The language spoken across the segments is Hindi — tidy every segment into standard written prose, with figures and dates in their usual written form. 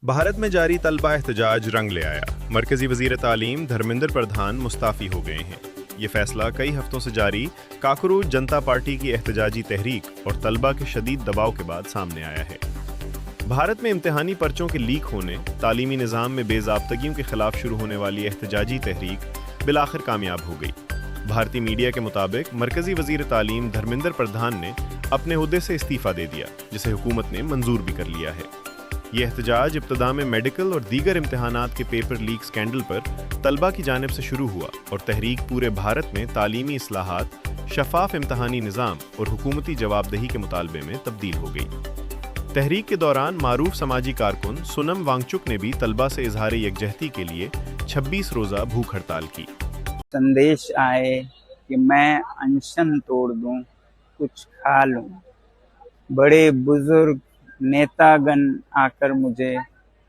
भारत में जारी तलबा एहतजाज रंग ले आया। मरकजी वजीर तालीम धर्मेंद्र प्रधान मुस्ताफ़ी हो गए हैं। ये फैसला कई हफ्तों से जारी काकरोच जनता पार्टी की एहतजाजी तहरीक और तलबा के शदीद दबाव के बाद सामने आया है। भारत में इम्तिहानी पर्चों के लीक होने, तालीमी निज़ाम में बेज़ाब्तगियों के खिलाफ शुरू होने वाली एहतजाजी तहरीक बिलाखिर कामयाब हो गई। भारतीय मीडिया के मुताबिक मरकजी वजीर तालीम धर्मेंद्र प्रधान ने अपने ओहदे से इस्तीफ़ा दे दिया, जिसे हुकूमत ने मंजूर भी कर लिया है। ये एहतजाज इब्तदा में मेडिकल और दीगर इम्तिहानात के पेपर लीक स्कैंडल पर तलबा की जानिब से शुरू हुआ और तहरीक पूरे भारत में तालीमी इस्लाहात, शफाफ इम्तिहानी निज़ाम और हुकूमती जवाबदेही के मुतालबे में तब्दील हो गई। तहरीक के दौरान मारूफ समाजी कारकुन सोनम वांगचुक ने भी तलबा से इजहार यकजहती के लिए 26 रोज़ा भूख हड़ताल की। संदेश आए कि मैं अनशन तोड़ दूं, कुछ खा लूं। बड़े बुजुर्ग नेतागण आकर मुझे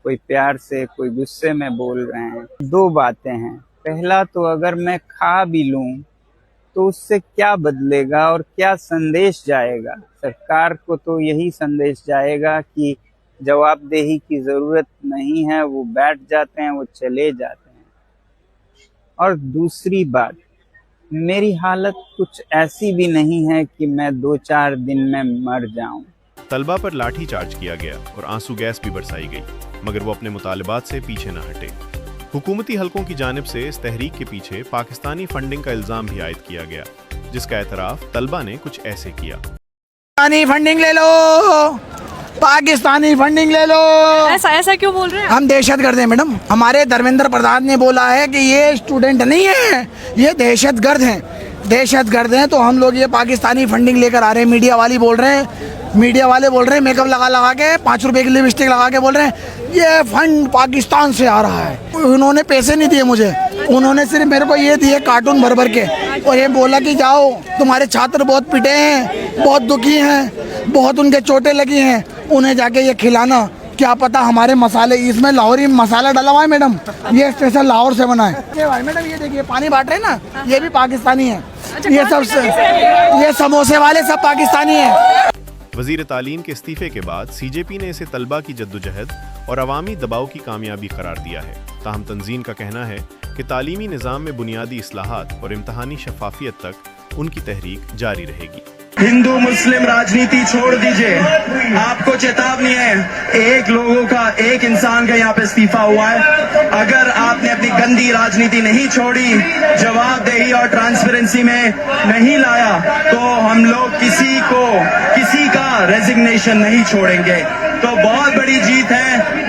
कोई प्यार से कोई गुस्से में बोल रहे हैं। दो बातें हैं। पहला तो अगर मैं खा भी लूं तो उससे क्या बदलेगा और क्या संदेश जाएगा? सरकार को तो यही संदेश जाएगा कि जवाबदेही की जरूरत नहीं है, वो बैठ जाते हैं, वो चले जाते हैं। और दूसरी बात, मेरी हालत कुछ ऐसी भी नहीं है कि मैं 2-4 दिन में मर जाऊं। तलबा पर लाठी चार्ज किया गया और आंसू गैस भी बरसाई गई, मगर वो अपने मुतालिबात से पीछे न हटे। हुकूमती हलकों की जानिब से इस तहरीक के पीछे पाकिस्तानी फंडिंग का इल्जाम भी आयद किया गया, जिसका एतराफ तलबा ने कुछ ऐसे किया। पाकिस्तानी फंडिंग ले लो, पाकिस्तानी फंडिंग ले लो। ऐसा क्यों बोल रहे हैं? हम दहशतगर्द हैं मैडम। हमारे धर्मेंद्र प्रधान ने बोला है कि ये स्टूडेंट नहीं है, ये दहशतगर्द हैं। दहशतगर्द हैं तो हम लोग ये पाकिस्तानी फंडिंग लेकर आ रहे हैं। मीडिया वाले बोल रहे हैं मेकअप लगा के 5 रुपए की लिपस्टिक लगा के बोल रहे हैं ये फंड पाकिस्तान से आ रहा है। उन्होंने पैसे नहीं दिए मुझे, उन्होंने सिर्फ मेरे को ये दिए कार्टून भर के, और ये बोला कि जाओ, तुम्हारे छात्र बहुत पिटे हैं, बहुत दुखी हैं, बहुत उनके चोटें लगी हैं, उन्हें जाके ये खिलाना। क्या पता हमारे मसाले, इसमें लाहौरी मसाला डाला हुआ है मैडम, ये स्पेशल लाहौर से बना है। मैडम ये देखिए पानी बांट रहे हैं ना, ये भी पाकिस्तानी है। ये सब ये समोसे वाले सब पाकिस्तानी है। वजीर तालीम के इस्तीफे के बाद CJP ने इसे तलबा की जद्दोजहद और अवामी दबाव की कामयाबी करार दिया है। ताहम तंजीम का कहना है कि तालीमी निज़ाम में बुनियादी इस्लाहात और इम्तहानी शफाफियत तक उनकी तहरीक जारी रहेगी। हिंदू मुस्लिम राजनीति छोड़ दीजिए, आपको चेतावनी है। एक इंसान का यहाँ पे इस्तीफा हुआ है। अगर आपने अपनी गंदी राजनीति नहीं छोड़ी, जवाबदेही और ट्रांसपेरेंसी में नहीं लाया, तो हम लोग किसी का रेजिग्नेशन नहीं छोड़ेंगे। तो बहुत बड़ी जीत है।